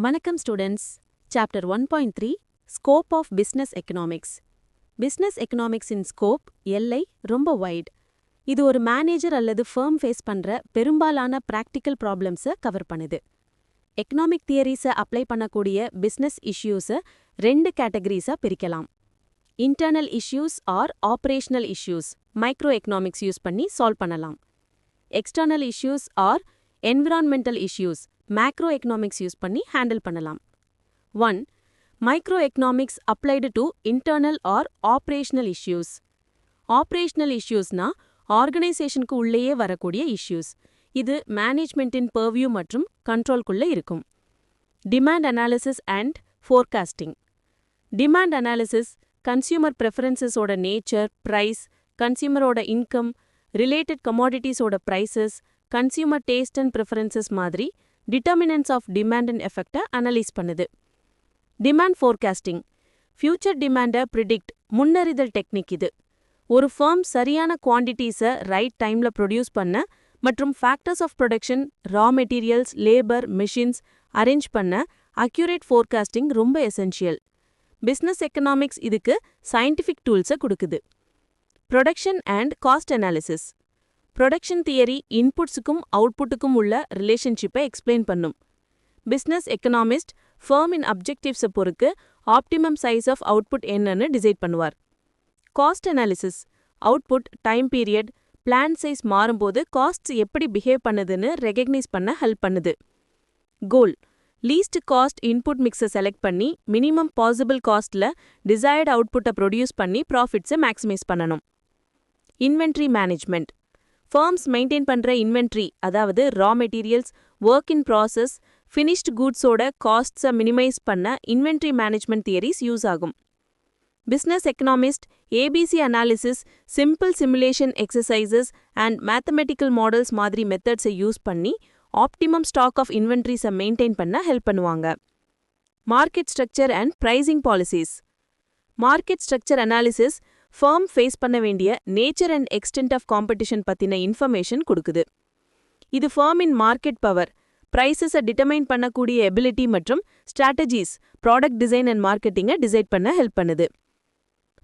வணக்கம் students. Chapter 1.3 scope of business economics. Business எக்கனாமிக்ஸின் scope எல்லை ரொம்ப வைட். இது ஒரு மேனேஜர் அல்லது ஃபர்ம் ஃபேஸ் பண்ற பெரும்பாலான பிராக்டிக்கல் ப்ராப்ளம்ஸை கவர் பண்ணுது. எக்கனாமிக் தியரிஸை அப்ளை பண்ணக்கூடிய பிஸ்னஸ் இஷ்யூஸை 2 கேட்டகரிஸா பிரிக்கலாம். Internal issues or operational issues micro economics use பண்ணி சால்வ் பண்ணலாம். External issues or environmental issues macro economics use பண்ணி ஹேண்டில் பண்ணலாம். 1. Micro economics applied to internal or operational issues. Operational இஷ்யூஸ்னா ஆர்கனைசேஷனுக்கு உள்ளேயே வரக்கூடிய இஷ்யூஸ். இது மேனேஜ்மெண்ட்டின் பர்வியூ மற்றும் கண்ட்ரோல்குள்ள இருக்கும். Demand analysis and forecasting. Demand analysis consumer ப்ரெஃபரன்சஸோட நேச்சர், ப்ரைஸ், கன்சியூமரோட இன்கம், ரிலேட்டட் கமாடிட்டிஸோட prices, consumer taste and preferences மாதிரி டிட்டர்மினன்ட்ஸ் ஆஃப் டிமாண்ட் அண்ட் எஃபெக்டை அனலைஸ் பண்ணுது. டிமாண்ட் ஃபோர்காஸ்டிங் ஃபியூச்சர் டிமாண்டை ப்ரிடிக்ட் முன்னறிதல் டெக்னிக். இது ஒரு ஃபர்ம் சரியான குவான்டிட்டிஸை ரைட் டைம்ல ப்ரொடியூஸ் பண்ண மற்றும் factors of production, raw materials, labour, machines arrange பண்ண அக்யூரேட் ஃபோர்காஸ்டிங் ரொம்ப எசென்ஷியல். பிஸ்னஸ் எக்கனாமிக்ஸ் இதுக்கு சயின்டிஃபிக் டூல்ஸை கொடுக்குது. Production and cost analysis. Production theory இன்புட்ஸுக்கும் அவுட்புட்டுக்கும் உள்ள ரிலேஷன்ஷிப்பை எக்ஸ்பிளைன் பண்ணும். பிஸ்னஸ் எக்கனாமிஸ்ட் ஃபர்மின் அப்ஜெக்டிவ்ஸை பொறுத்து ஆப்டிமம் சைஸ் ஆஃப் அவுட்புட் என்னன்னு டிசைட் பண்ணுவார். Cost analysis output, time period, plan size மாறும்போது காஸ்ட்ஸ் எப்படி பிஹேவ் பண்ணுதுன்னு ரெகக்னைஸ் பண்ண ஹெல்ப் பண்ணுது. கோல் லீஸ்ட் காஸ்ட் இன்புட் மிக்ஸை செலக்ட் பண்ணி மினிமம் பாசிபிள் காஸ்ட்ல டிசைர்ட் அவுட்புட்டை ப்ரொடியூஸ் பண்ணி ப்ராஃபிட்ஸை மேக்ஸிமைஸ் பண்ணணும். இன்வென்ட்ரி மேனேஜ்மெண்ட் ஃபர்ம்ஸ் மெயின்டைன் பண்ற இன்வென்ட்ரி, அதாவது raw materials, work in process, finished கூட்ஸோட காஸ்ட்ஸை மினிமைஸ் பண்ண இன்வென்ட்ரி மேனேஜ்மெண்ட் தியரிஸ் யூஸ் ஆகும். Business economist ABC analysis, simple simulation exercises and mathematical models மாதிரி மெத்தட்ஸை யூஸ் பண்ணி ஆப்டிமம் ஸ்டாக் ஆஃப் இன்வென்ட்ரிஸை மெயின்டைன் பண்ண ஹெல்ப் பண்ணுவாங்க. Market structure and pricing policies. Market structure analysis firm face பண்ண வேண்டிய nature and extent of competition பத்தின information கொடுக்குது. இது ஃபர்மின் மார்க்கெட் பவர், பிரைசஸை டிட்டர்மைன் பண்ணக்கூடிய எபிலிட்டி மற்றும் ஸ்ட்ராட்டஜிஸ், ப்ராடக்ட் டிசைன் அண்ட் மார்க்கெட்டிங்கை டிசைட் பண்ண ஹெல்ப் பண்ணுது.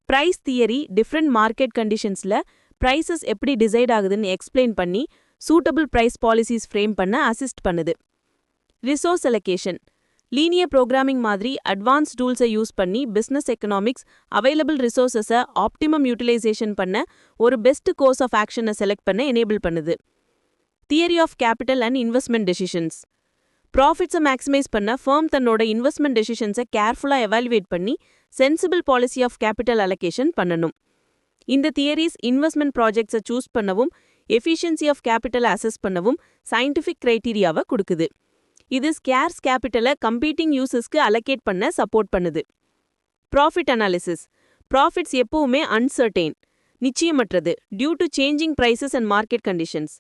பிரைஸ் தியரி டிஃப்ரெண்ட் மார்க்கெட் கண்டிஷன்ஸ்ல பிரைசஸ் எப்படி டிசைட் ஆகுதுன்னு எக்ஸ்பிளைன் பண்ணி சூட்டபிள் பிரைஸ் பாலிசிஸ் ஃப்ரேம் பண்ண அசிஸ்ட் பண்ணுது. ரிசோர்ஸ் அலோகேஷன் லீனியர் ப்ரோக்ராமிங் மாதிரி அட்வான்ஸ் டூல்ஸை யூஸ் பண்ணி பிஸ்னஸ் எக்கனாமிக்ஸ் அவைலபிள் ரிசோர்ஸஸை ஆப்டிமம் யூட்டிலைசேஷன் பண்ண ஒரு பெஸ்ட் கோர்ஸ் ஆஃப் ஆக்ஷனை செலக்ட் பண்ண எனேபிள் பண்ணுது. Theory of capital and investment decisions ப்ராஃபிட்ஸை மேக்ஸிமைஸ் பண்ண ஃபர்ம் தன்னோட இன்வெஸ்ட்மெண்ட் டெசிஷன்ஸை கேர்ஃபுல்லாக எவாலுவேட் பண்ணி sensible policy of capital allocation பண்ணணும். இந்த தியரிஸ் இன்வெஸ்ட்மெண்ட் ப்ராஜெக்ட்ஸை சூஸ் பண்ணவும், எஃபிஷியன்சி ஆஃப் கேபிட்டலை அசஸ் பண்ணவும் சயின்டிஃபிக் கிரைட்டீரியாவை கொடுக்குது. இது ஸ்கேர்ஸ் கேபிட்டலை கம்பீட்டிங் யூசர்ஸ்க்கு அலோகேட் பண்ண சப்போர்ட் பண்ணுது. ப்ராஃபிட் அனாலிசிஸ் ப்ராஃபிட்ஸ் எப்பவுமே அன்சர்டெயின், நிச்சயமற்றது, due to changing prices and market conditions.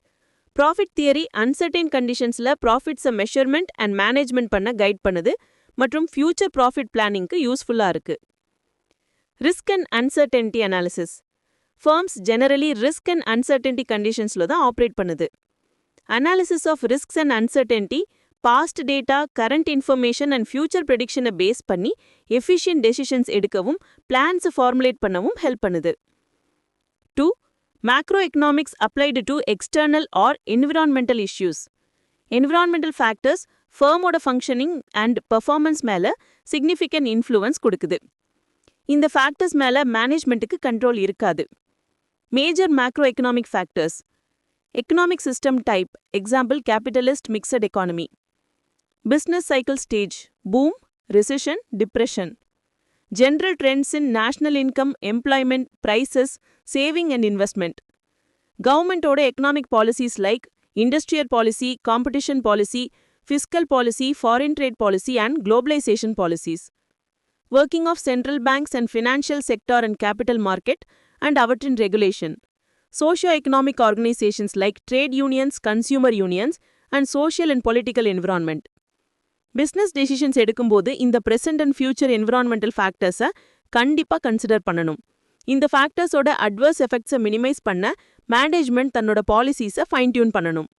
Profit theory uncertain கண்டிஷன்ஸ்ல ப்ராஃபிட்ஸை மெஷர்மெண்ட் அண்ட் மேனேஜ்மெண்ட் பண்ண கைட் பண்ணுது மற்றும் ஃபியூச்சர் ப்ராஃபிட் பிளானிங்க்கு யூஸ்ஃபுல்லா இருக்கு. Risk and uncertainty analysis firms generally risk and uncertainty கண்டிஷன்ஸ்ல தான் ஆப்ரேட் பண்ணுது. Analysis of risks and uncertainty past data, current information and future ப்ரெடிக்ஷனை பேஸ் பண்ணி எஃபிஷியன்ட் டெசிஷன்ஸ் எடுக்கவும் பிளான்ஸை ஃபார்முலேட் பண்ணவும் ஹெல்ப் பண்ணுது. 2. Macro economics applied to external or environmental issues. Environmental factors ஃபர்மோட ஃபங்க்ஷனிங் அண்ட் பெர்ஃபார்மன்ஸ் மேல சிக்னிஃபிகன்ட் இன்ஃப்ளூவன்ஸ் கொடுக்குது. இந்த ஃபேக்டர்ஸ் மேல மேனேஜ்மெண்ட்டுக்கு கண்ட்ரோல் இருக்காது. Major macro economic factors economic system type, example capitalist mixed economy. Business cycle stage, boom, recession, depression. General trends in national income, employment, prices, saving and investment. கவர்மெண்டோட economic policies like industrial policy, competition policy, fiscal policy, foreign trade policy and globalisation policies. Working of central banks and financial sector and capital market and அவற்றின் regulation. Socio-economic organizations like trade unions, consumer unions, and social and political environment. Business decisions எடுக்கும்போது இந்த present and future environmental factors-அ கண்டிப்பா consider பண்ணணும். இந்த ஃபேக்டர்ஸோட adverse எஃபெக்ட்ஸை minimise பண்ண management தன்னோட பாலிசிஸை fine tune பண்ணணும்.